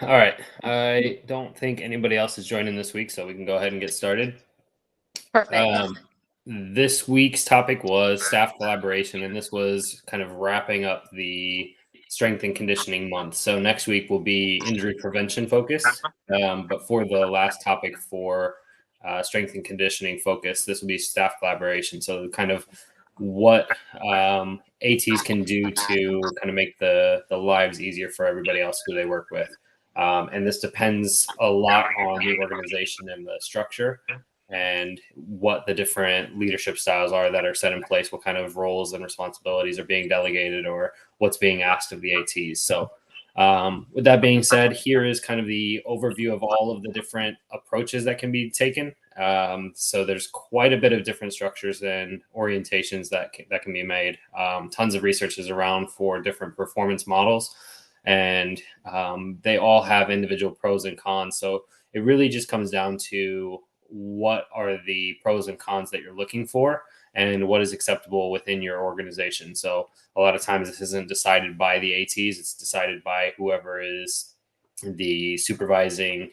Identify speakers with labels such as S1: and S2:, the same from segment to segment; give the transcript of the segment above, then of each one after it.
S1: All right. I don't think anybody else is joining this week, so we can go ahead and get started.
S2: Perfect.
S1: Um, this week's topic was staff collaboration, and this was kind of wrapping up the strength and conditioning month. So next week will be injury prevention focused. But for the last topic for strength and conditioning focus, this will be staff collaboration. So kind of what ATs can do to kind of make the lives easier for everybody else who they work with. And this depends a lot on the organization and the structure and what the different leadership styles are that are set in place, what kind of roles and responsibilities are being delegated, or what's being asked of the ATs. So, with that being said, here is kind of the overview of all of the different approaches that can be taken. So there's quite a bit of different structures and orientations that can be made. Tons of research is around for different performance models, and they all have individual pros and cons. So it really just comes down to what are the pros and cons that you're looking for and what is acceptable within your organization. So a lot of times this isn't decided by the ATs, it's decided by whoever is the supervising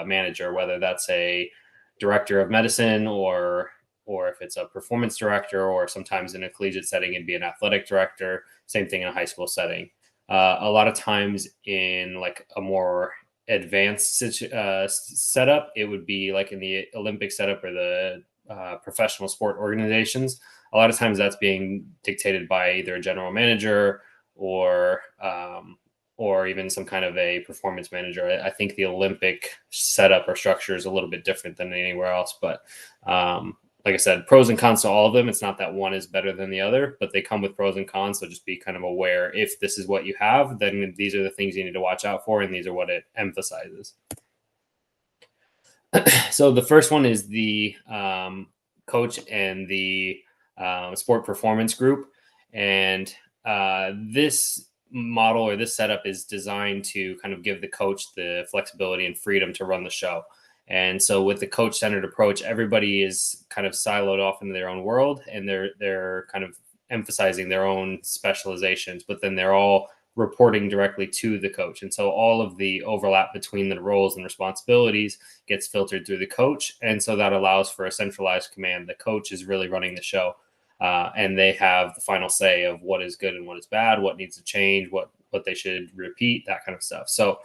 S1: manager, whether that's a director of medicine or if it's a performance director, or sometimes in a collegiate setting it'd be an athletic director. Same thing in a high school setting. A lot of times in like a more advanced setup, it would be like in the Olympic setup or the professional sport organizations. A lot of times that's being dictated by either a general manager or even some kind of a performance manager. I think the Olympic setup or structure is a little bit different than anywhere else, but like I said, pros and cons to all of them. It's not that one is better than the other, but they come with pros and cons. So just be kind of aware, if this is what you have, then these are the things you need to watch out for, and these are what it emphasizes. So the first one is the coach and the sport performance group. And this model or this setup is designed to kind of give the coach the flexibility and freedom to run the show. And so with the coach centered approach, everybody is kind of siloed off into their own world, and they're kind of emphasizing their own specializations, but then they're all reporting directly to the coach. And so all of the overlap between the roles and responsibilities gets filtered through the coach. And so that allows for a centralized command. The coach is really running the show. And they have the final say of what is good and what is bad, what needs to change, what they should repeat, that kind of stuff. So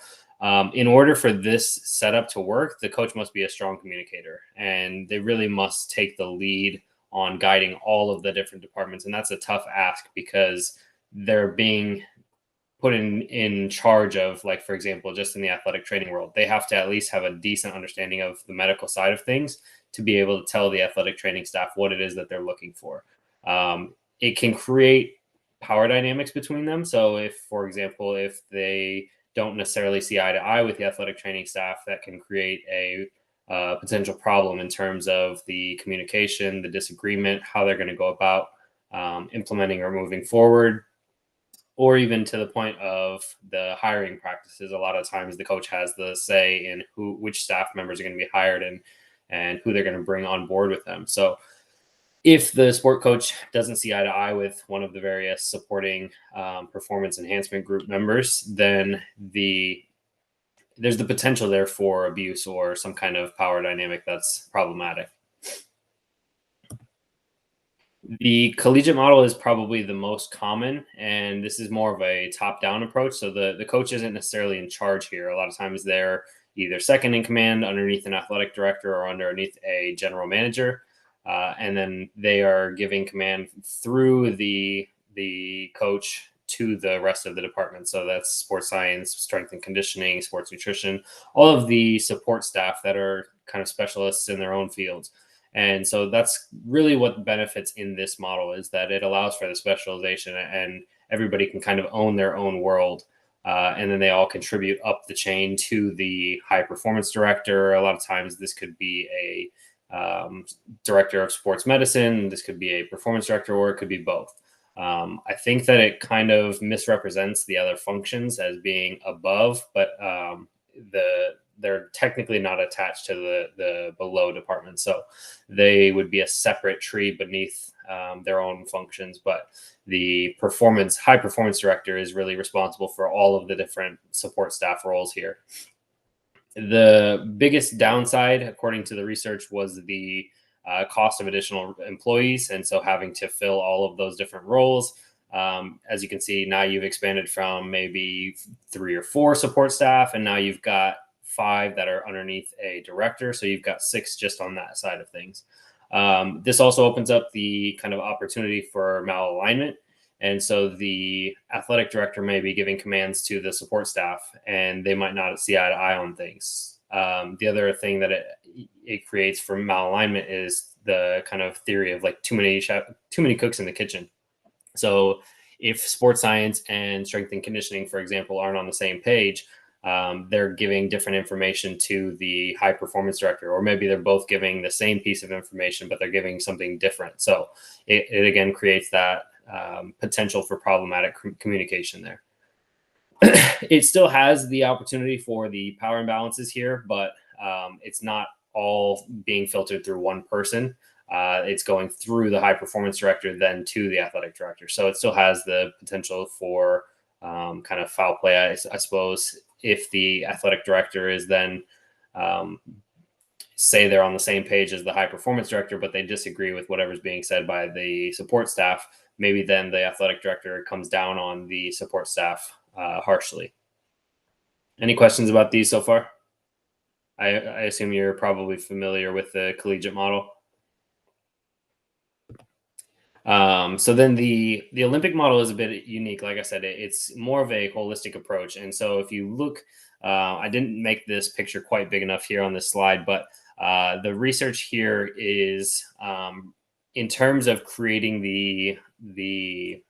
S1: in order for this setup to work, the coach must be a strong communicator, and they really must take the lead on guiding all of the different departments. And that's a tough ask because they're being put in charge of, like, for example, just in the athletic training world, they have to at least have a decent understanding of the medical side of things to be able to tell the athletic training staff what it is that they're looking for. It can create power dynamics between them. So if, for example, if they don't necessarily see eye to eye with the athletic training staff, that can create a potential problem in terms of the communication, the disagreement, how they're going to go about implementing or moving forward, or even to the point of the hiring practices. A lot of times the coach has the say in which staff members are going to be hired and who they're going to bring on board with them. So if the sport coach doesn't see eye to eye with one of the various supporting performance enhancement group members, then there's the potential there for abuse or some kind of power dynamic that's problematic. The collegiate model is probably the most common, and this is more of a top-down approach. So the coach isn't necessarily in charge here. A lot of times they're either second in command underneath an athletic director or underneath a general manager, and then they are giving command through the coach to the rest of the department. So that's sports science, strength and conditioning, sports nutrition, all of the support staff that are kind of specialists in their own fields. And so that's really what benefits in this model, is that it allows for the specialization and everybody can kind of own their own world. And then they all contribute up the chain to the high performance director. A lot of times this could be a director of sports medicine. This could be a performance director, or it could be both. I think that it kind of misrepresents the other functions as being above, but the they're technically not attached to the below department. So they would be a separate tree beneath their own functions. But the high performance director is really responsible for all of the different support staff roles here. The biggest downside, according to the research, was the cost of additional employees. And so having to fill all of those different roles. As you can see, now you've expanded from maybe 3 or 4 support staff, and now you've got 5 that are underneath a director. So you've got 6 just on that side of things. This also opens up the kind of opportunity for malalignment. And so the athletic director may be giving commands to the support staff, and they might not see eye to eye on things. The other thing that it creates for malalignment is the kind of theory of like too many cooks in the kitchen. So if sports science and strength and conditioning, for example, aren't on the same page, they're giving different information to the high performance director, or maybe they're both giving the same piece of information, but they're giving something different. So it again creates that potential for problematic communication there. It still has the opportunity for the power imbalances here, but it's not all being filtered through one person. It's going through the high performance director, then to the athletic director. So it still has the potential for kind of foul play, I suppose, if the athletic director is then say they're on the same page as the high performance director, but they disagree with whatever's being said by the support staff. Maybe then the athletic director comes down on the support staff harshly. Any questions about these so far? I assume you're probably familiar with the collegiate model. So then the Olympic model is a bit unique. Like I said, it's more of a holistic approach. And so if you look, I didn't make this picture quite big enough here on this slide, but the research here is in terms of creating the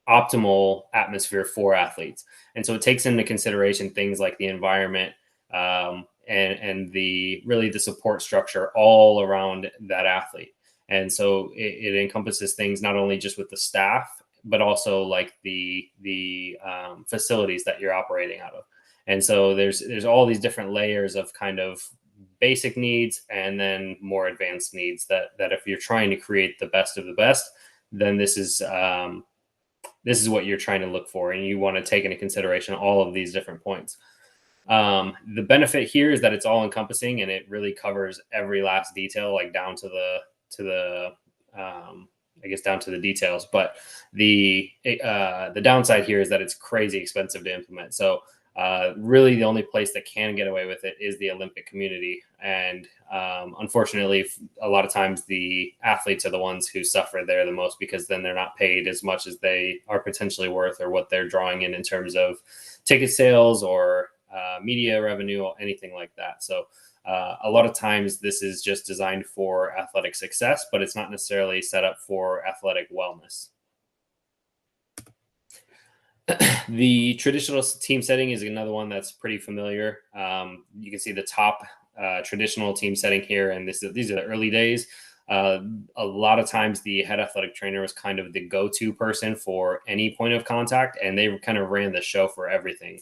S1: optimal atmosphere for athletes. And so it takes into consideration things like the environment and the support structure all around that athlete. And so it encompasses things not only just with the staff, but also like the facilities that you're operating out of. And so there's all these different layers of kind of basic needs and then more advanced needs that if you're trying to create the best of the best, then this is what you're trying to look for, and you want to take into consideration all of these different points. The benefit here is that it's all encompassing, and it really covers every last detail, like down to the down to the details. But the downside here is that it's crazy expensive to implement. So really the only place that can get away with it is the Olympic community. And unfortunately, a lot of times the athletes are the ones who suffer there the most, because then they're not paid as much as they are potentially worth, or what they're drawing in terms of ticket sales or media revenue or anything like that. So a lot of times this is just designed for athletic success, but it's not necessarily set up for athletic wellness. The traditional team setting is another one that's pretty familiar. You can see the top traditional team setting here, and these are the early days. A lot of times the head athletic trainer was kind of the go-to person for any point of contact, and they kind of ran the show for everything.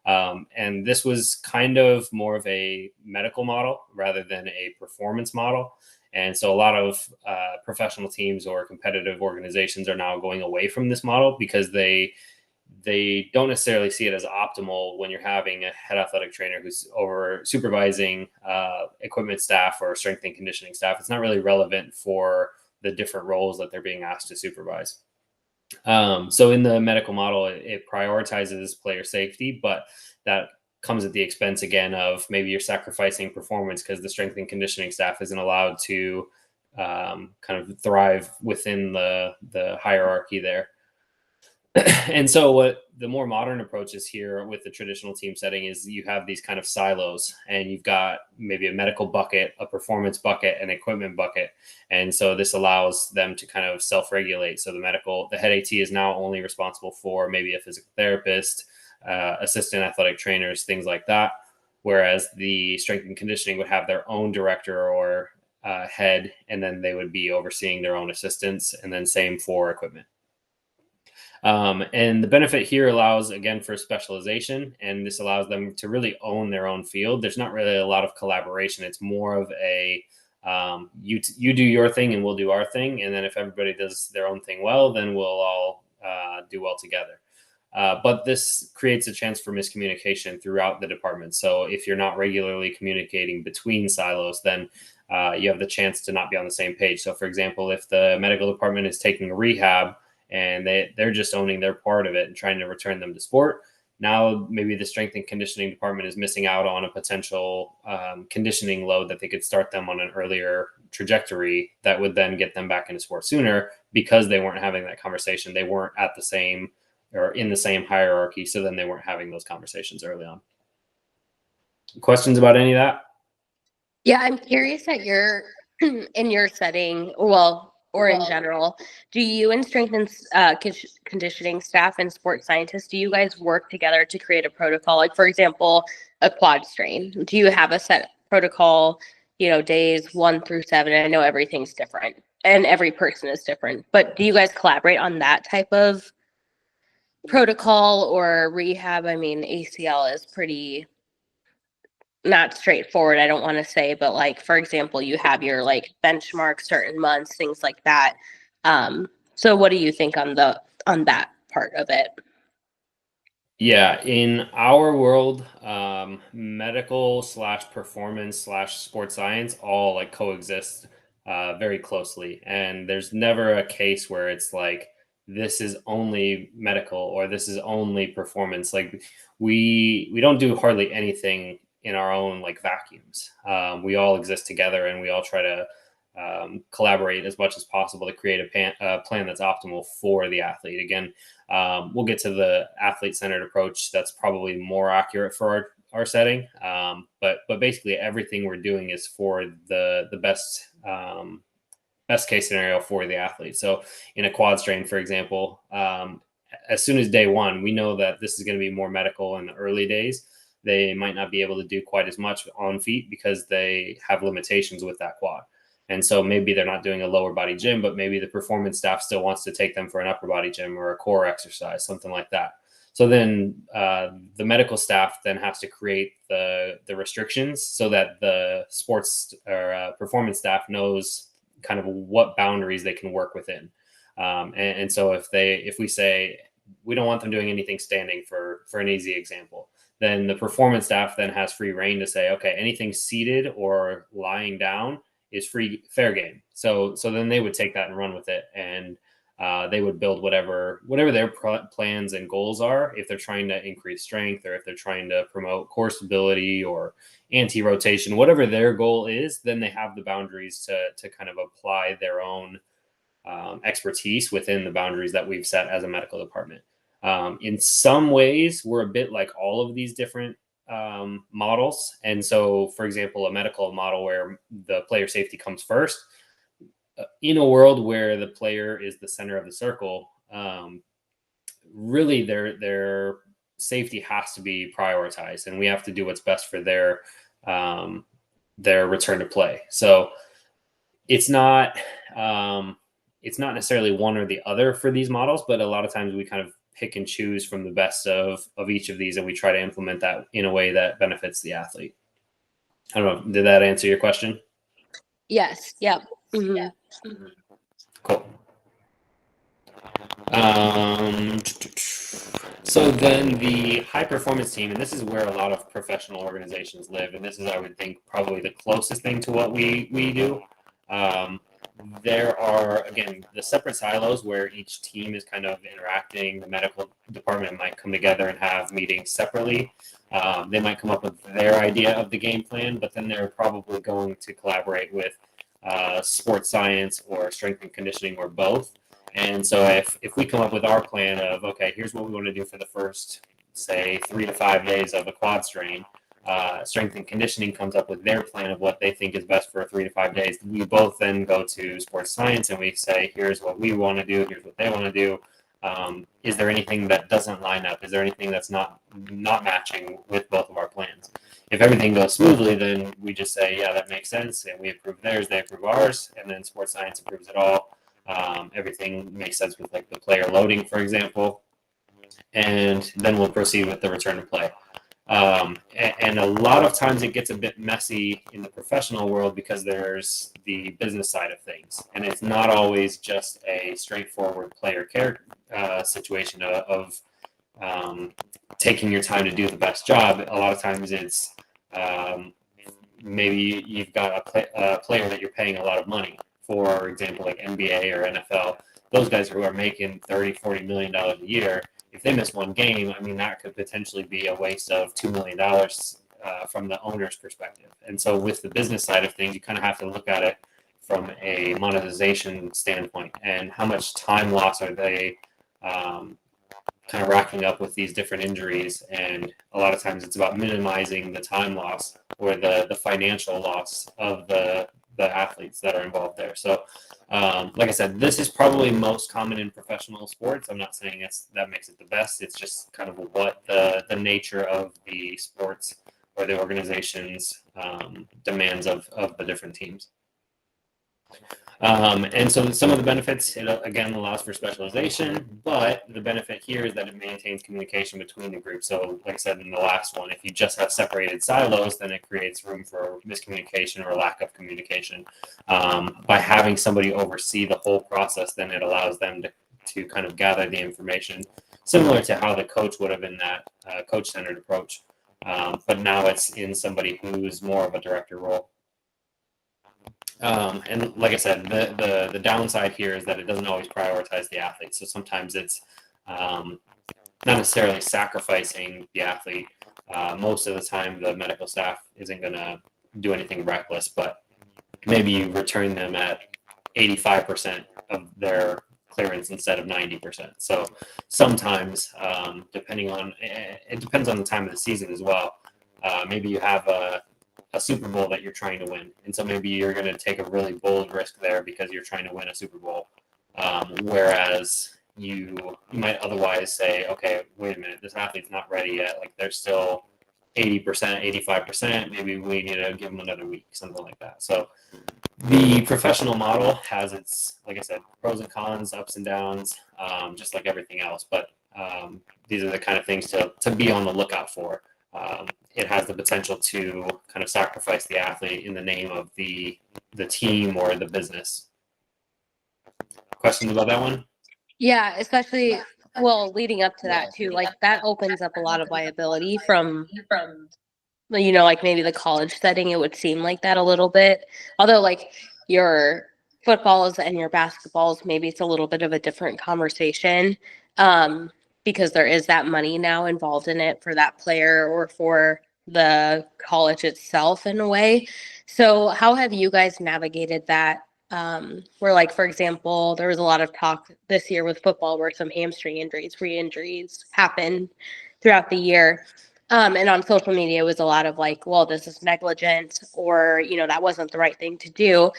S1: And this was kind of more of a medical model rather than a performance model. And so a lot of professional teams or competitive organizations are now going away from this model, because they don't necessarily see it as optimal when you're having a head athletic trainer who's over supervising equipment staff or strength and conditioning staff. It's not really relevant for the different roles that they're being asked to supervise. So in the medical model, it prioritizes player safety, but that comes at the expense again of maybe you're sacrificing performance because the strength and conditioning staff isn't allowed to kind of thrive within the hierarchy there. And so what the more modern approach is here with the traditional team setting is you have these kind of silos, and you've got maybe a medical bucket, a performance bucket, an equipment bucket. And so this allows them to kind of self-regulate. So the head AT is now only responsible for maybe a physical therapist, assistant athletic trainers, things like that. Whereas the strength and conditioning would have their own director or head, and then they would be overseeing their own assistants, and then same for equipment. And the benefit here allows, again, for specialization, and this allows them to really own their own field. There's not really a lot of collaboration. It's more of a you do your thing and we'll do our thing. And then if everybody does their own thing well, then we'll all do well together. But this creates a chance for miscommunication throughout the department. So if you're not regularly communicating between silos, then you have the chance to not be on the same page. So for example, if the medical department is taking a rehab and they're just owning their part of it and trying to return them to sport, now maybe the strength and conditioning department is missing out on a potential conditioning load that they could start them on an earlier trajectory that would then get them back into sport sooner, because they weren't having that conversation. They weren't at the same or in the same hierarchy. So then they weren't having those conversations early on. Questions about any of that?
S2: Yeah, I'm curious at your in your setting, well, or in general, do you and strength and conditioning staff and sports scientists, do you guys work together to create a protocol? Like, for example, a quad strain. Do you have a set protocol, days 1 through 7? I know everything's different and every person is different, but do you guys collaborate on that type of protocol or rehab? I mean, ACL is pretty not straightforward, I don't want to say, but like, for example, you have your like benchmark certain months, things like that. So what do you think on that part of it?
S1: Yeah, in our world, medical slash performance slash sports science all like coexist very closely, and there's never a case where it's like this is only medical or this is only performance. Like we don't do hardly anything in our own like vacuums. We all exist together, and we all try to collaborate as much as possible to create a plan that's optimal for the athlete. Again, we'll get to the athlete-centered approach. That's probably more accurate for our setting. But basically everything we're doing is for the best best case scenario for the athlete. So in a quad strain, for example, as soon as day one, we know that this is going to be more medical in the early days. They might not be able to do quite as much on feet because they have limitations with that quad. And so maybe they're not doing a lower body gym, but maybe the performance staff still wants to take them for an upper body gym or a core exercise, something like that. So then the medical staff then has to create the restrictions so that the sports or performance staff knows kind of what boundaries they can work within. And so if we say we don't want them doing anything standing for an easy example, then the performance staff then has free reign to say, okay, anything seated or lying down is fair game. So then they would take that and run with it, and they would build whatever their plans and goals are. If they're trying to increase strength, or if they're trying to promote core stability or anti-rotation, whatever their goal is, then they have the boundaries to kind of apply their own expertise within the boundaries that we've set as a medical department. In some ways, we're a bit like all of these different models. And so, for example, a medical model where the player safety comes first, in a world where the player is the center of the circle, really their safety has to be prioritized, and we have to do what's best for their return to play. So it's not necessarily one or the other for these models, but a lot of times we kind of pick and choose from the best of each of these, and we try to implement that in a way that benefits the athlete. I don't know. Did that answer your question?
S2: Yes. Yep. Mm-hmm.
S1: Yeah. Cool. So then the high performance team, and this is where a lot of professional organizations live, and this is, I would think, probably the closest thing to what we do. There are, again, the separate silos where each team is kind of interacting. The medical department might come together and have meetings separately. They might come up with their idea of the game plan, but then they're probably going to collaborate with sports science or strength and conditioning or both. And so if we come up with our plan of, okay, here's what we want to do for the first, say, 3 to 5 days of a quad strain, strength and conditioning comes up with their plan of what they think is best for 3 to 5 days. We both then go to sports science and we say, here's what we want to do, here's what they want to do. Is there anything that doesn't line up? Is there anything that's not matching with both of our plans? If everything goes smoothly, then we just say, yeah, that makes sense, and we approve theirs, they approve ours, and then sports science approves it all. Everything makes sense with like the player loading, for example, and then we'll proceed with the return to play. And a lot of times it gets a bit messy in the professional world because there's the business side of things, and it's not always just a straightforward player care situation of taking your time to do the best job. A lot of times it's maybe you've got a player that you're paying a lot of money, for example, like NBA or NFL. Those guys who are making $30-40 million a year, if they miss one game, I mean, that could potentially be a waste of $2 million from the owner's perspective. And so with the business side of things, you kind of have to look at it from a monetization standpoint, and how much time loss are they kind of racking up with these different injuries. And a lot of times it's about minimizing the time loss or the financial loss of the athletes that are involved there. So like I said, this is probably most common in professional sports. I'm not saying that makes it the best. It's just kind of what the nature of the sports or the organization's demands of the different teams. And so some of the benefits, it again allows for specialization, but the benefit here is that it maintains communication between the groups. So like I said in the last one, if you just have separated silos, then it creates room for miscommunication or lack of communication. By having somebody oversee the whole process, then it allows them to kind of gather the information, similar to how the coach would have in that coach-centered approach. But now it's in somebody who's more of a director role. And like I said, the downside here is that it doesn't always prioritize the athlete. So sometimes it's not necessarily sacrificing the athlete. Most of the time, the medical staff isn't going to do anything reckless, but maybe you return them at 85% of their clearance instead of 90%. So sometimes, depending on, it depends on the time of the season as well. Maybe you have a Super Bowl that you're trying to win. And so maybe you're going to take a really bold risk there because you're trying to win a Super Bowl. Whereas you might otherwise say, okay, wait a minute, this athlete's not ready yet. Like they're still 80%, 85%. Maybe we need to give them another week, something like that. So the professional model has its, like I said, pros and cons, ups and downs, just like everything else. But these are the kind of things to be on the lookout for. It has the potential to kind of sacrifice the athlete in the name of the team or the business. Questions about that one?
S2: Yeah, especially well, leading up to that too, like that opens up a lot of liability from like maybe the college setting, it would seem like that a little bit. Although like your footballs and your basketballs, maybe it's a little bit of a different conversation. Because there is that money now involved in it for that player or for the college itself in a way. So how have you guys navigated that? Where like, for example, there was a lot of talk this year with football where some hamstring injuries, re-injuries happened throughout the year. And on social media, it was a lot of like, well, this is negligent, or, that wasn't the right thing to do.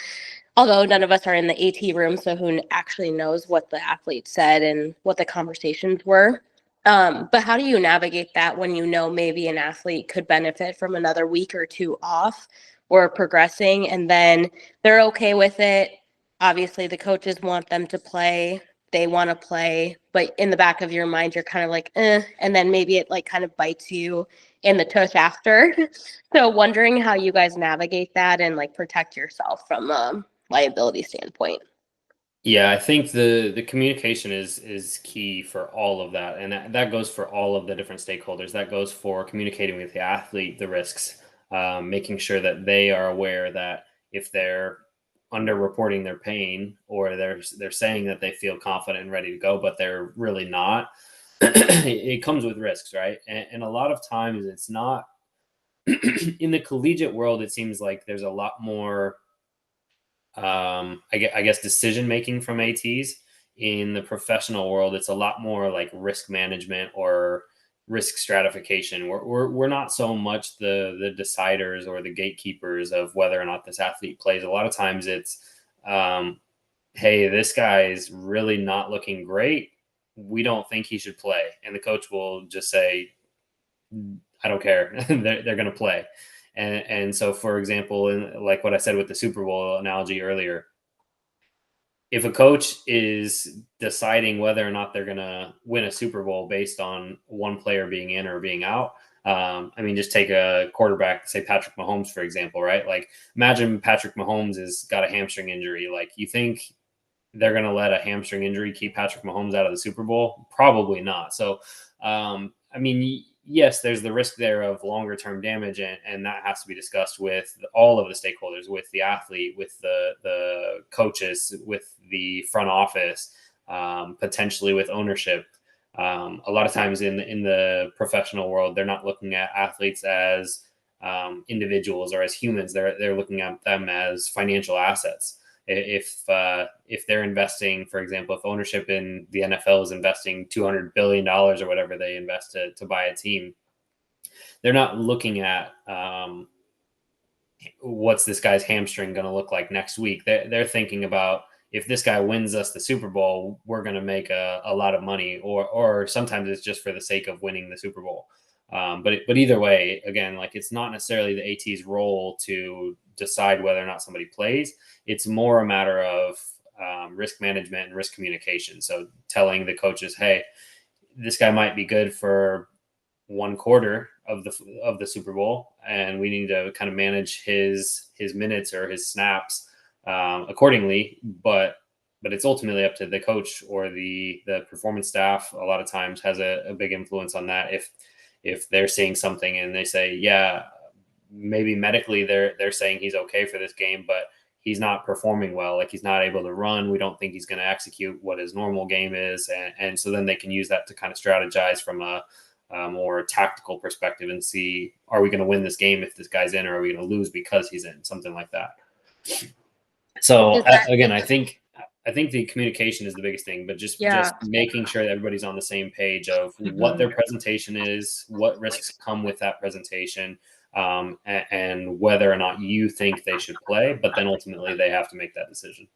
S2: Although none of us are in the AT room, so who actually knows what the athlete said and what the conversations were. But how do you navigate that when maybe an athlete could benefit from another week or two off or progressing, and then they're okay with it? Obviously, the coaches want them to play. They want to play, but in the back of your mind, you're kind of like, and then maybe it like kind of bites you in the tush after. So wondering how you guys navigate that and like protect yourself from liability standpoint.
S1: Yeah, I think the communication is key for all of that, and that goes for all of the different stakeholders. That goes for communicating with the athlete the risks, making sure that they are aware that if they're underreporting their pain, or they're saying that they feel confident and ready to go, but they're really not, it comes with risks, right? And a lot of times it's not. In the collegiate world, it seems like there's a lot more I guess decision making from ATs. In the professional world, it's a lot more like risk management or risk stratification. We're not so much the deciders or the gatekeepers of whether or not this athlete plays. A lot of times it's, hey, this guy is really not looking great. We don't think he should play. And the coach will just say, I don't care. They're going to play. And so, for example, in like what I said with the Super Bowl analogy earlier, if a coach is deciding whether or not they're going to win a Super Bowl based on one player being in or being out, I mean, just take a quarterback, say Patrick Mahomes, for example, right? Like, imagine Patrick Mahomes has got a hamstring injury. Like, you think they're going to let a hamstring injury keep Patrick Mahomes out of the Super Bowl? Probably not. So, I mean, yes, there's the risk there of longer term damage, and that has to be discussed with all of the stakeholders, with the athlete, with the coaches, with the front office, potentially with ownership. A lot of times in the professional world, they're not looking at athletes as individuals or as humans. They're looking at them as financial assets. If they're investing, for example, if ownership in the NFL is investing $200 billion or whatever they invest to buy a team, they're not looking at what's this guy's hamstring going to look like next week. They're thinking about, if this guy wins us the Super Bowl, we're going to make a lot of money, or sometimes it's just for the sake of winning the Super Bowl. But either way, again, like, it's not necessarily the AT's role to decide whether or not somebody plays. It's more a matter of risk management and risk communication. So telling the coaches, hey, this guy might be good for one quarter of the Super Bowl, and we need to kind of manage his minutes or his snaps accordingly. But it's ultimately up to the coach, or the performance staff. A lot of times has a big influence on that. If they're seeing something and they say, yeah, maybe medically they're saying he's okay for this game, but he's not performing well, like he's not able to run, we don't think he's going to execute what his normal game is, and so then they can use that to kind of strategize from a more tactical perspective and see, are we going to win this game if this guy's in, or are we going to lose because he's in, something like that. So again, I think the communication is the biggest thing, but just making sure that everybody's on the same page of what their presentation is, what risks come with that presentation, and whether or not you think they should play, but then ultimately they have to make that decision.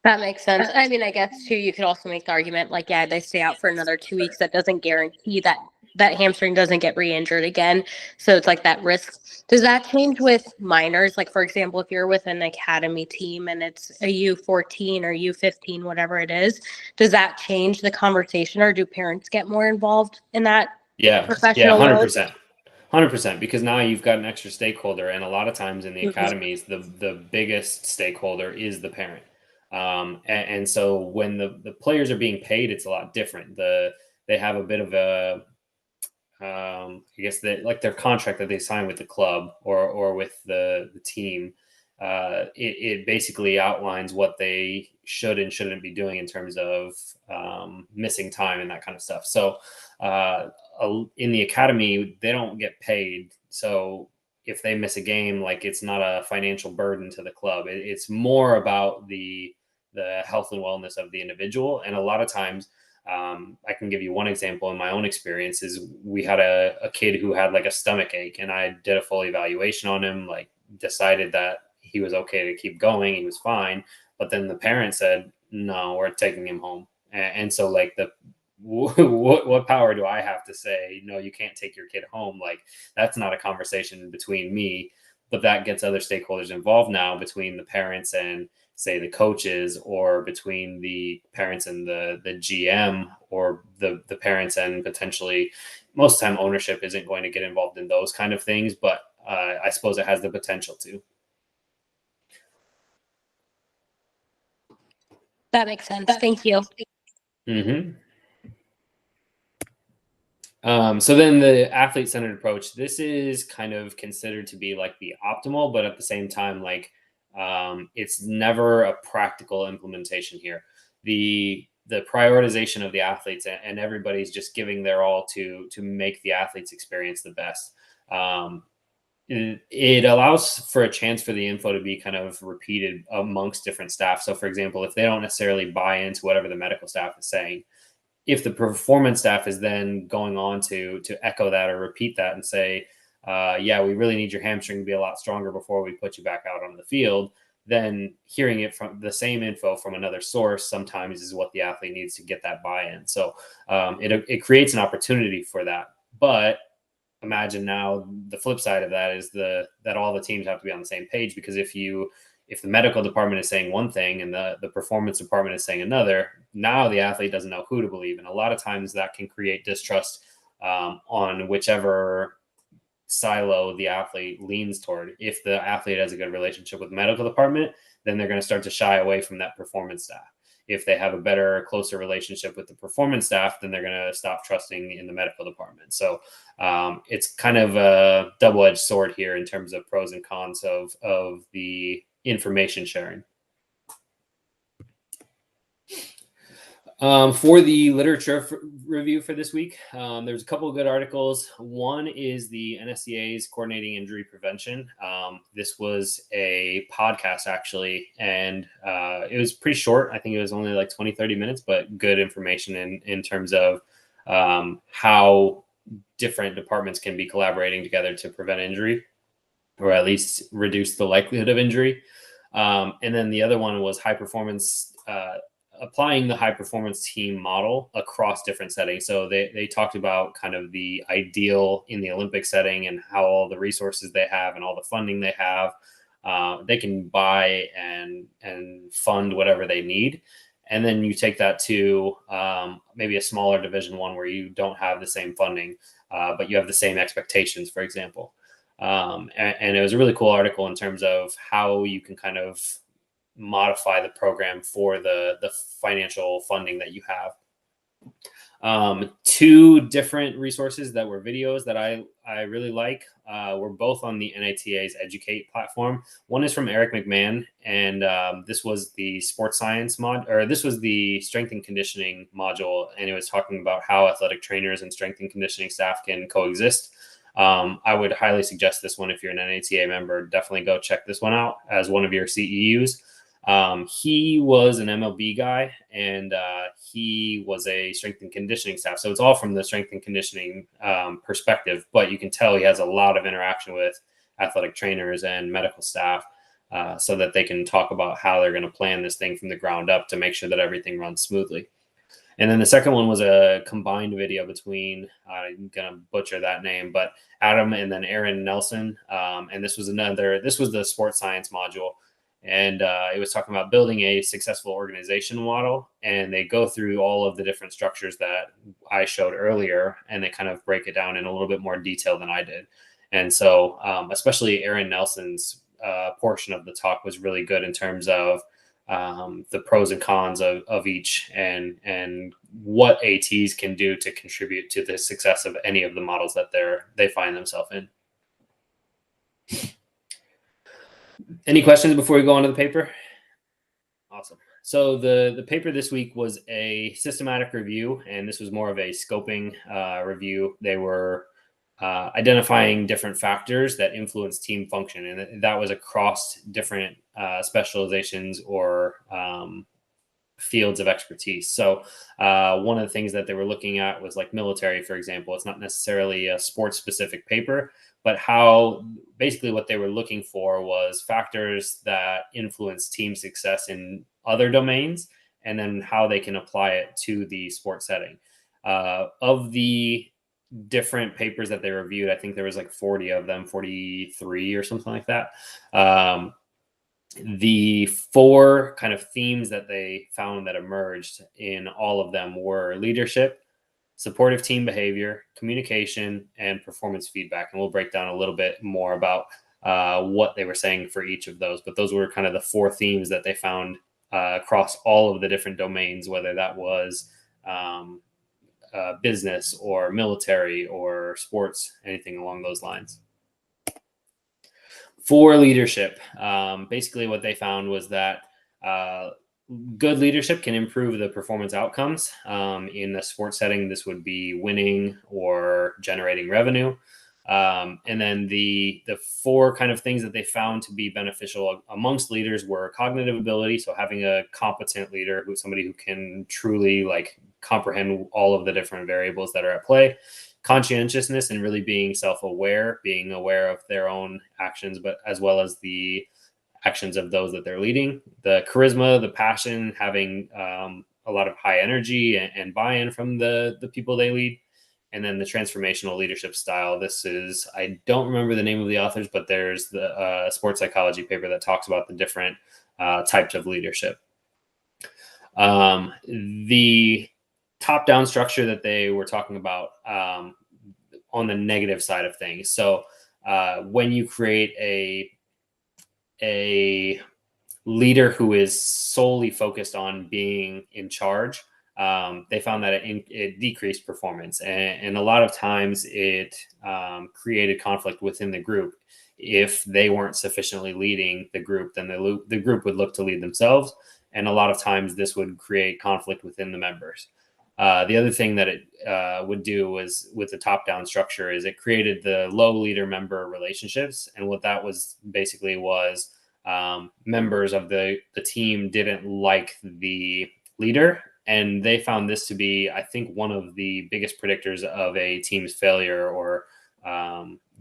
S2: That makes sense. I mean, I guess too, you could also make the argument like, yeah, they stay out for another 2 weeks. That doesn't guarantee that hamstring doesn't get re-injured again. So it's like that risk. Does that change with minors? Like, for example, if you're with an academy team and it's a U14 or U15, whatever it is, does that change the conversation, or do parents get more involved in that?
S1: Yeah,
S2: professional
S1: 100%. 100%, because now you've got an extra stakeholder, and a lot of times in the academies, the biggest stakeholder is the parent. And so when the players are being paid, it's a lot different. They have a bit of a, I guess that, like, their contract that they sign with the club or with the team, it basically outlines what they should and shouldn't be doing in terms of missing time and that kind of stuff. So in the academy, they don't get paid. So if they miss a game, like, it's not a financial burden to the club. It's more about the health and wellness of the individual. And a lot of times, I can give you one example in my own experience. Is we had a kid who had like a stomach ache, and I did a full evaluation on him, like, decided that he was okay to keep going. He was fine. But then the parent said, no, we're taking him home. And so, like, what power do I have to say, no, you can't take your kid home? Like, that's not a conversation between me, but that gets other stakeholders involved now, between the parents and, say, the coaches, or between the parents and the GM, or the parents and potentially, most of the time, ownership isn't going to get involved in those kind of things, but I suppose it has the potential to.
S2: That makes sense. Thank you.
S1: Mm-hmm. So then the athlete-centered approach, this is kind of considered to be like the optimal, but at the same time, like, it's never a practical implementation here. The prioritization of the athletes, and everybody's just giving their all to make the athletes experience the best. It allows for a chance for the info to be kind of repeated amongst different staff. So, for example, if they don't necessarily buy into whatever the medical staff is saying, if the performance staff is then going on to echo that or repeat that and say, yeah, we really need your hamstring to be a lot stronger before we put you back out on the field, then hearing it from the same info from another source sometimes is what the athlete needs to get that buy-in. So it creates an opportunity for that. But imagine now the flip side of that is that all the teams have to be on the same page, because if if the medical department is saying one thing and the performance department is saying another, now the athlete doesn't know who to believe. And a lot of times that can create distrust on whichever silo the athlete leans toward. If the athlete has a good relationship with the medical department, then they're going to start to shy away from that performance staff. If they have a better, closer relationship with the performance staff, then they're going to stop trusting in the medical department. So it's kind of a double-edged sword here in terms of pros and cons of the information sharing. For the literature review for this week, there's a couple of good articles. One is the NSCA's Coordinating Injury Prevention. This was a podcast, actually, and it was pretty short. I think it was only like 20, 30 minutes, but good information in terms of how different departments can be collaborating together to prevent injury, or at least reduce the likelihood of injury. And then the other one was high performance, applying the high performance team model across different settings. So they talked about kind of the ideal in the Olympic setting and how all the resources they have and all the funding they have, they can buy and fund whatever they need. And then you take that to maybe a smaller Division I where you don't have the same funding, but you have the same expectations, for example. And it was a really cool article in terms of how you can kind of modify the program for the financial funding that you have. Two different resources that were videos that I really like were both on the NATA's Educate platform. One is from Eric McMahon, and this was the sports science this was the strength and conditioning module, and it was talking about how athletic trainers and strength and conditioning staff can coexist. I would highly suggest this one if you're an NATA member. Definitely go check this one out as one of your CEUs. He was an MLB guy, and he was a strength and conditioning staff. So it's all from the strength and conditioning perspective, but you can tell he has a lot of interaction with athletic trainers and medical staff so that they can talk about how they're going to plan this thing from the ground up to make sure that everything runs smoothly. And then the second one was a combined video between, I'm going to butcher that name, but Adam and then Aaron Nelson. And this was the sports science module. And it was talking about building a successful organization model. And they go through all of the different structures that I showed earlier, and they kind of break it down in a little bit more detail than I did. And so especially Aaron Nelson's portion of the talk was really good in terms of the pros and cons of each and what ATs can do to contribute to the success of any of the models that they find themselves in. Any questions before we go on to the paper? Awesome. So the paper this week was a systematic review, and this was more of a scoping review. They were identifying different factors that influence team function, and that was across different specializations or fields of expertise. So one of the things that they were looking at was like military, for example. It's not necessarily a sports specific paper, but how basically what they were looking for was factors that influence team success in other domains, and then how they can apply it to the sports setting. Of the different papers that they reviewed, I think there was like 40 of them, 43 or something like that. The four kind of themes that they found that emerged in all of them were leadership, supportive team behavior, communication, and performance feedback. And we'll break down a little bit more about what they were saying for each of those. But those were kind of the four themes that they found across all of the different domains, whether that was business or military or sports, anything along those lines. For leadership, basically what they found was that good leadership can improve the performance outcomes. In a sports setting, this would be winning or generating revenue. And then the four kind of things that they found to be beneficial amongst leaders were cognitive ability. So having a competent leader, somebody who can truly like comprehend all of the different variables that are at play. Conscientiousness and really being self-aware, being aware of their own actions, but as well as the actions of those that they're leading. The charisma, the passion, having a lot of high energy and buy-in from the people they lead. And then the transformational leadership style. This is, I don't remember the name of the authors, but there's the sports psychology paper that talks about the different types of leadership. The top-down structure that they were talking about on the negative side of things. So when you create a leader who is solely focused on being in charge, they found that it decreased performance, and a lot of times it created conflict within the group. If they weren't sufficiently leading the group, then the group would look to lead themselves, and a lot of times this would create conflict within the members. The other thing that it would do was, with the top-down structure, is it created the low leader member relationships, and what that was basically was members of the team didn't like the leader, and they found this to be, I think, one of the biggest predictors of a team's failure or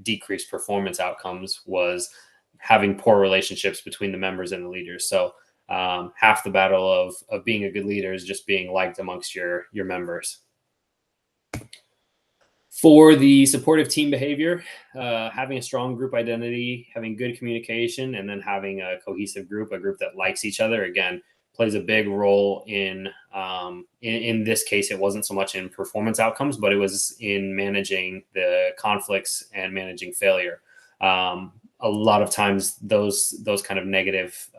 S1: decreased performance outcomes, was having poor relationships between the members and the leaders. So half the battle of being a good leader is just being liked amongst your members. For the supportive team behavior, having a strong group identity, having good communication, and then having a cohesive group, a group that likes each other, again, plays a big role in this case. It wasn't so much in performance outcomes, but it was in managing the conflicts and managing failure. A lot of times those kind of negative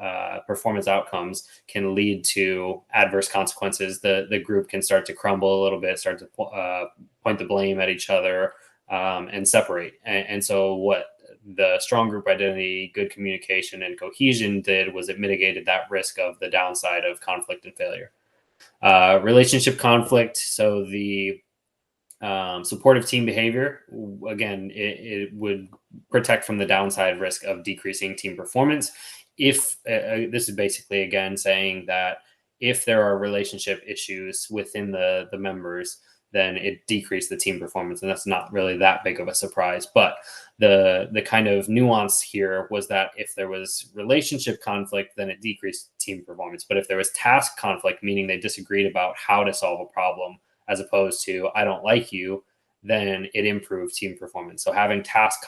S1: performance outcomes can lead to adverse consequences. The group can start to crumble a little bit, start to point the blame at each other, and separate. And so what the strong group identity, good communication, and cohesion did was it mitigated that risk of the downside of conflict and failure. Relationship conflict. So the supportive team behavior, again, it would protect from the downside risk of decreasing team performance. If this is basically, again, saying that if there are relationship issues within the members, then it decreased the team performance. And that's not really that big of a surprise. But the kind of nuance here was that if there was relationship conflict, then it decreased team performance. But if there was task conflict, meaning they disagreed about how to solve a problem, as opposed to I don't like you, then it improved team performance. So having task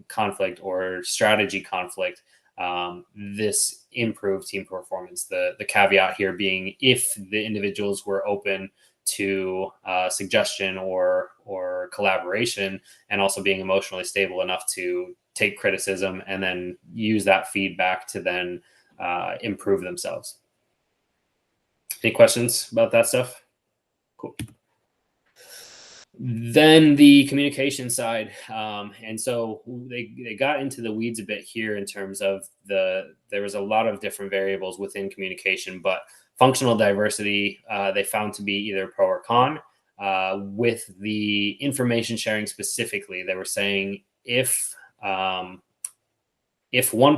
S1: conflict or strategy conflict, this improved team performance. The caveat here being if the individuals were open to suggestion or collaboration, and also being emotionally stable enough to take criticism and then use that feedback to then improve themselves. Any questions about that stuff? Cool. Then the communication side. And so they got into the weeds a bit here in terms of there was a lot of different variables within communication, but functional diversity, they found to be either pro or con. With the information sharing specifically, they were saying if one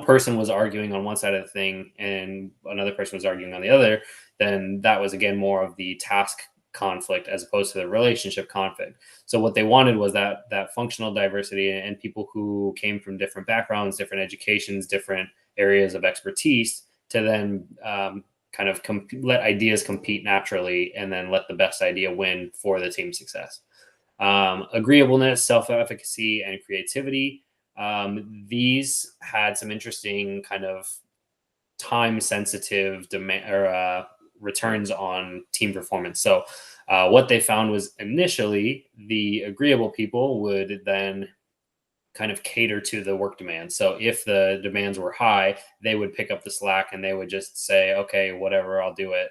S1: person was arguing on one side of the thing and another person was arguing on the other, then that was, again, more of the task conflict as opposed to the relationship conflict. So what they wanted was that functional diversity and people who came from different backgrounds, different educations, different areas of expertise to then kind of let ideas compete naturally and then let the best idea win for the team success. Agreeableness, self-efficacy, and creativity. These had some interesting kind of time-sensitive demand or returns on team performance. So what they found was initially the agreeable people would then kind of cater to the work demands. So if the demands were high, they would pick up the slack and they would just say, okay, whatever, I'll do it.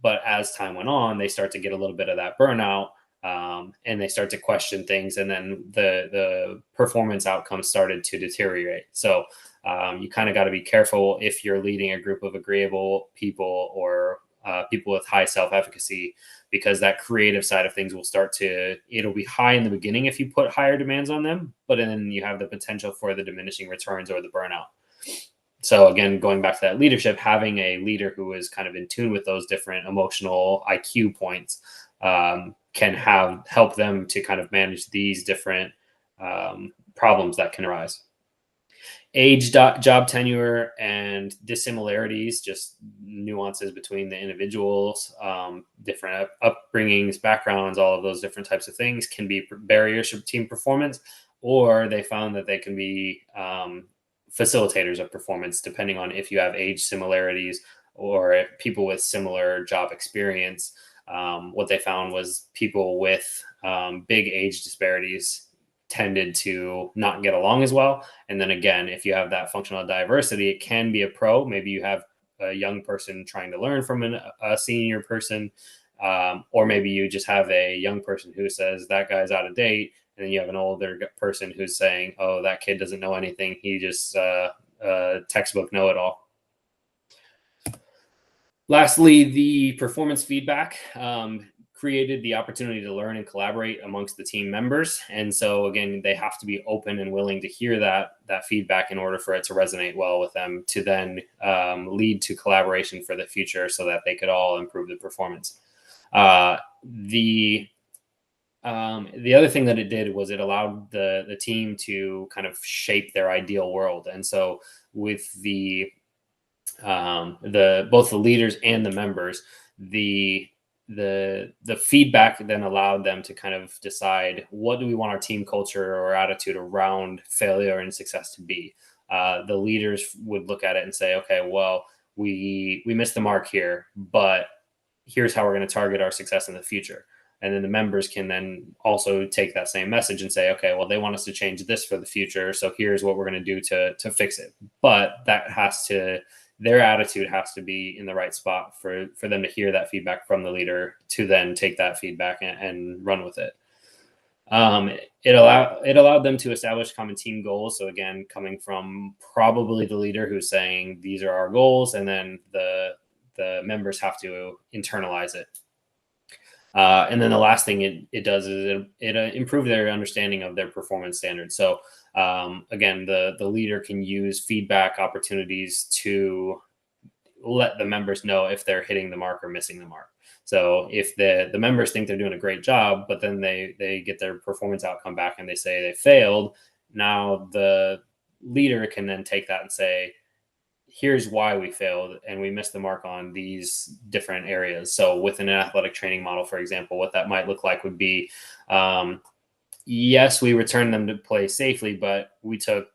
S1: But as time went on, they start to get a little bit of that burnout, and they start to question things, and then the performance outcomes started to deteriorate. So you kind of got to be careful if you're leading a group of agreeable people or people with high self-efficacy, because that creative side of things it'll be high in the beginning if you put higher demands on them, but then you have the potential for the diminishing returns or the burnout. So again, going back to that leadership, having a leader who is kind of in tune with those different emotional IQ points can help them to kind of manage these different problems that can arise. age, job tenure, and dissimilarities, just nuances between the individuals, different upbringings, backgrounds, all of those different types of things can be barriers to team performance, or they found that they can be facilitators of performance, depending on if you have age similarities or people with similar job experience. What they found was people with big age disparities tended to not get along as well. And then again, if you have that functional diversity, it can be a pro. Maybe you have a young person trying to learn from a senior person, or maybe you just have a young person who says that guy's out of date, and then you have an older person who's saying, oh, that kid doesn't know anything, he just textbook know-it-all. Lastly, the performance feedback created the opportunity to learn and collaborate amongst the team members. And so again, they have to be open and willing to hear that feedback in order for it to resonate well with them, to then lead to collaboration for the future so that they could all improve the performance. The other thing that it did was it allowed the team to kind of shape their ideal world. And so with both the leaders and the members, the feedback then allowed them to kind of decide, what do we want our team culture or attitude around failure and success to be. The leaders would look at it and say, okay, well, we missed the mark here, but here's how we're going to target our success in the future. And then the members can then also take that same message and say, okay, well, they want us to change this for the future, so here's what we're going to do to fix it. But their attitude has to be in the right spot for them to hear that feedback from the leader, to then take that feedback and run with it. It allowed them to establish common team goals. So again, coming from probably the leader who's saying, these are our goals, and then the members have to internalize it. And then the last thing it does is it improved their understanding of their performance standards. So again, the leader can use feedback opportunities to let the members know if they're hitting the mark or missing the mark. So if the members think they're doing a great job, but then they get their performance outcome back and they say they failed, now the leader can then take that and say, here's why we failed and we missed the mark on these different areas. So within an athletic training model, for example, what that might look like would be, yes, we returned them to play safely, but we took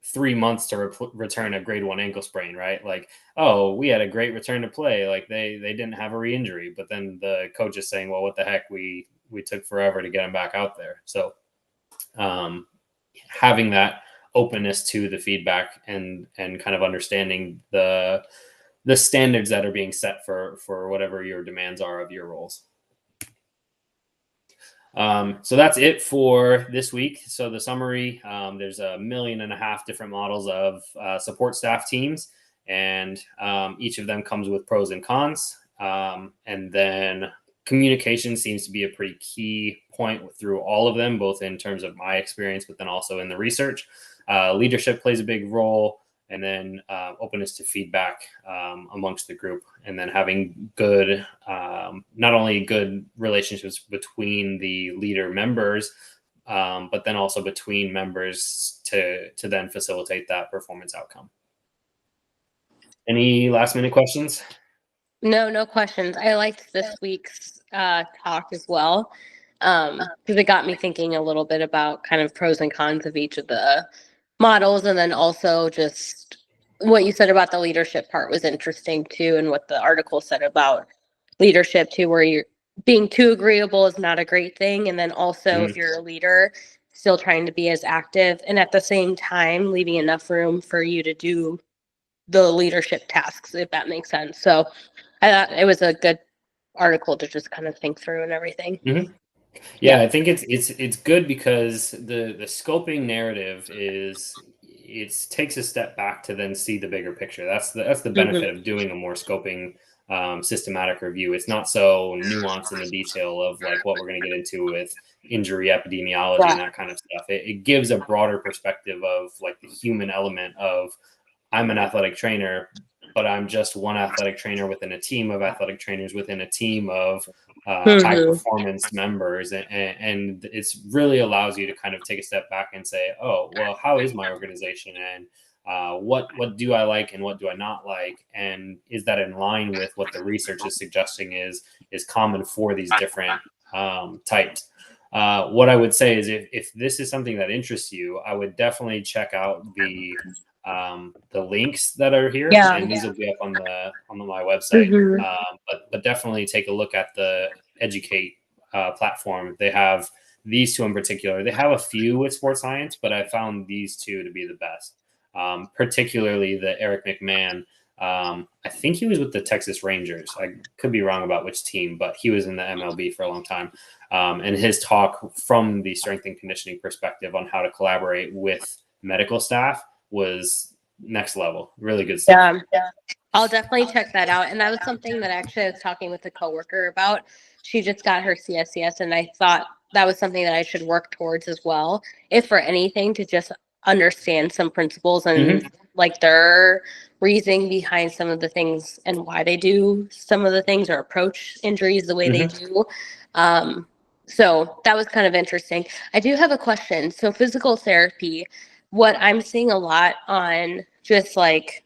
S1: 3 months to return a grade 1 ankle sprain, right? Like, oh, we had a great return to play. Like they didn't have a re-injury, but then the coach is saying, well, what the heck? We took forever to get them back out there. So having that openness to the feedback and kind of understanding the standards that are being set for whatever your demands are of your roles. So that's it for this week. So the summary, there's 1.5 million different models of support staff teams, and each of them comes with pros and cons. And then communication seems to be a pretty key point through all of them, both in terms of my experience, but then also in the research. Leadership plays a big role, and then openness to feedback amongst the group, and then having good, not only good relationships between the leader members, but then also between members to then facilitate that performance outcome. Any last minute questions?
S2: No questions. I liked this week's talk as well, because it got me thinking a little bit about kind of pros and cons of each of the models, and then also just what you said about the leadership part was interesting too, and what the article said about leadership too, where you're being too agreeable is not a great thing, and then also if you're a leader, still trying to be as active and at the same time leaving enough room for you to do the leadership tasks, if that makes sense. So I thought it was a good article to just kind of think through and everything.
S1: Yeah, I think it's good because the scoping narrative it takes a step back to then see the bigger picture. That's the benefit of doing a more scoping systematic review. It's not so nuanced in the detail of like what we're going to get into with injury epidemiology and that kind of stuff. It gives a broader perspective of like the human element of, I'm an athletic trainer, but I'm just one athletic trainer within a team of athletic trainers within a team of high performance members. And it's really allows you to kind of take a step back and say, oh, well, how is my organization? And what do I like and what do I not like, and is that in line with what the research is suggesting is common for these different types. What I would say is if this is something that interests you, I would definitely check out the links that are here,
S2: Yeah.
S1: and these will be up on my website.
S2: Mhm.
S1: But definitely take a look at the Educate platform. They have these two in particular. They have a few with sports science, but I found these two to be the best. Particularly the Eric McMahon. I think he was with the Texas Rangers. I could be wrong about which team, but he was in the MLB for a long time. And his talk from the strength and conditioning perspective on how to collaborate with medical staff was next level. Really good stuff.
S2: Yeah. I'll definitely check that out. And that was something that actually I was talking with a coworker about. She just got her CSCS, and I thought that was something that I should work towards as well, if for anything, to just understand some principles and
S1: Mm-hmm.
S2: like their reasoning behind some of the things and why they do some of the things or approach injuries the way they
S1: Mm-hmm.
S2: do. Um, so that was kind of interesting. I do have a question. So physical therapy, what I'm seeing a lot on just like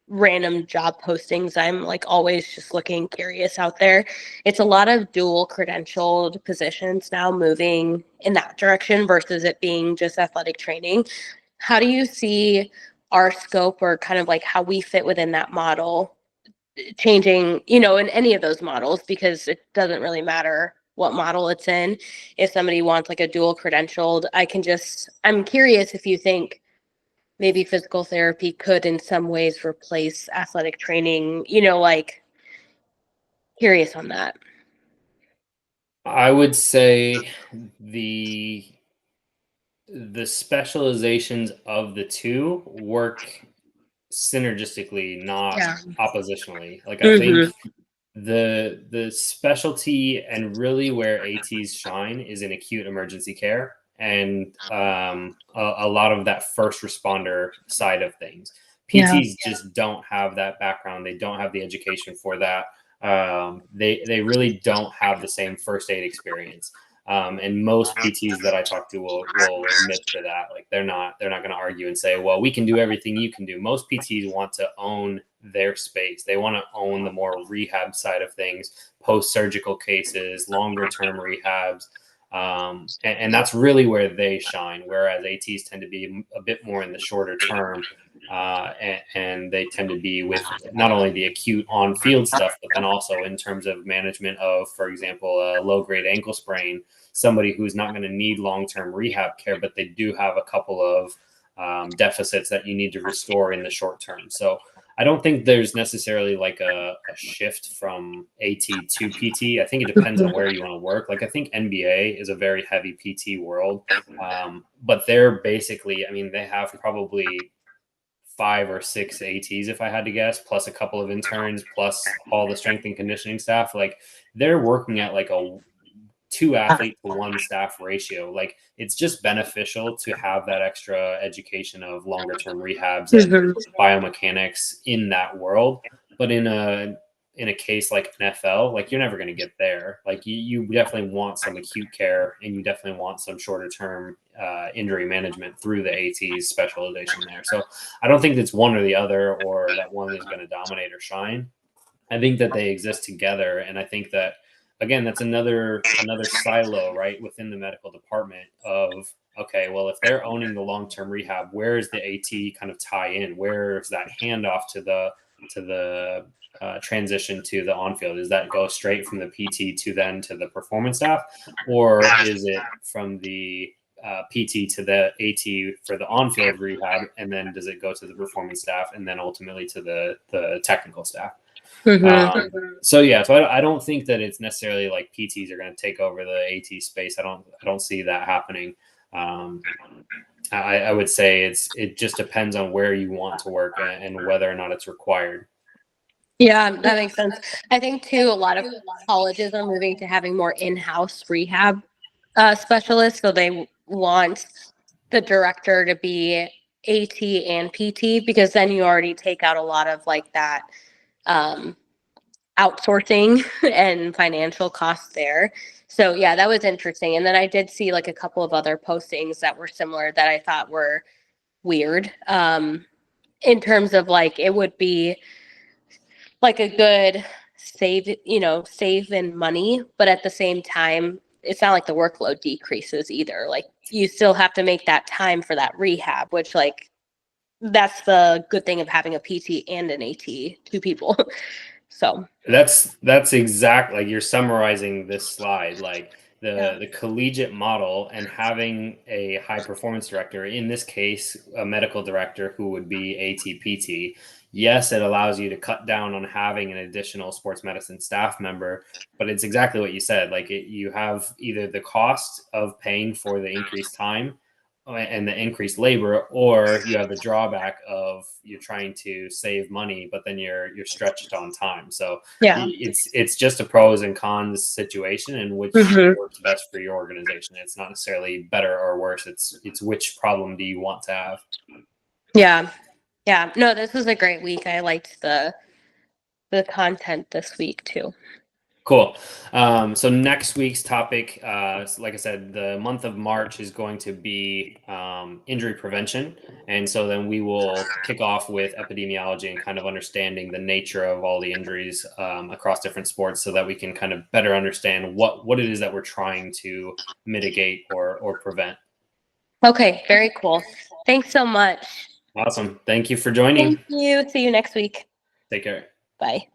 S2: random job postings. I'm like always just looking curious out there. It's a lot of dual credentialed positions now moving in that direction versus it being just athletic training. How do you see our scope or kind of like how we fit within that model changing, in any of those models? Because it doesn't really matter what model it's in. If somebody wants like a dual credentialed, I'm curious if you think maybe physical therapy could in some ways replace athletic training, like curious on that.
S1: I would say the the specializations of the two work synergistically, not
S2: Yeah.
S1: oppositionally. Like I
S2: Mhm.
S1: think the specialty and really where ATs shine is in acute emergency care and a lot of that first responder side of things.
S2: Yeah.
S1: PTs just don't have that background. They don't have the education for that. They really don't have the same first aid experience. And most PTs that I talk to will admit to that. Like they're not going to argue and say, well, we can do everything you can do. Most PTs want to own their space. They want to own the more rehab side of things, post-surgical cases, longer term rehabs. And that's really where they shine. Whereas ATs tend to be a bit more in the shorter term. And they tend to be with not only the acute on-field stuff, but then also in terms of management of, for example, a low-grade ankle sprain, somebody who's not going to need long-term rehab care, but they do have a couple of deficits that you need to restore in the short term. So I don't think there's necessarily like a shift from AT to PT. I think it depends on where you want to work. Like I think NBA is a very heavy PT world, but they're basically, I mean, they have probably 5 or 6 ATs, if I had to guess, plus a couple of interns, plus all the strength and conditioning staff. Like they're working at like a 2 athlete to 1 staff ratio. Like it's just beneficial to have that extra education of longer term rehabs and
S2: Mhm.
S1: biomechanics in that world. But in a case like NFL, like you're never going to get there. Like you definitely want some acute care and you definitely want some shorter term injury management through the AT's specialization there. So I don't think it's one or the other or that one is going to dominate or shine. I think that they exist together, and I think that again, that's another silo right within the medical department of okay, well, if they're owning the long term rehab, where is the AT kind of tie in? Where is that handoff to the transition to the on field? Does that go straight from the PT to the performance staff, or is it from the PT to the AT for the on-field rehab, and then does it go to the performance staff, and then ultimately to the technical staff?
S2: Mhm.
S1: So yeah, so I don't think that it's necessarily like PTs are going to take over the AT space. I don't see that happening. Um, I would say it just depends on where you want to work and whether or not it's required.
S2: Yeah, that makes sense. I think too, a lot of colleges are moving to having more in-house rehab specialists, so they want the director to be AT and PT because then you already take out a lot of like that um, outsourcing and financial costs there. So yeah, that was interesting. And then I did see like a couple of other postings that were similar that I thought were weird. in terms of like it would be like a good save in money, but at the same time, it's not like the workload decreases either. Like you still have to make that time for that rehab, which like that's the good thing of having a PT and an AT, two people. So
S1: That's exact, like you're summarizing this slide, like
S2: yeah.
S1: the collegiate model and having a high performance director, in this case, a medical director who would be ATPT. Yes, it allows you to cut down on having an additional sports medicine staff member, but it's exactly what you said. Like you have either the cost of paying for the increased time and the increased labor, or you have the drawback of you're trying to save money, but then you're stretched on time. So
S2: Yeah.
S1: it's just a pros and cons situation in which
S2: Hmm.
S1: works best for your organization. It's not necessarily better or worse. It's which problem do you want to have.
S2: Yeah. Yeah. No, this was a great week. I liked the content this week too.
S1: Cool. So next week's topic, like I said, the month of March is going to be injury prevention. And so then we will kick off with epidemiology and kind of understanding the nature of all the injuries across different sports so that we can kind of better understand what it is that we're trying to mitigate or prevent.
S2: Okay, very cool. Thanks so much.
S1: Awesome. Thank you for
S2: Thank
S1: joining.
S2: you. See you next week.
S1: Take care.
S2: Bye.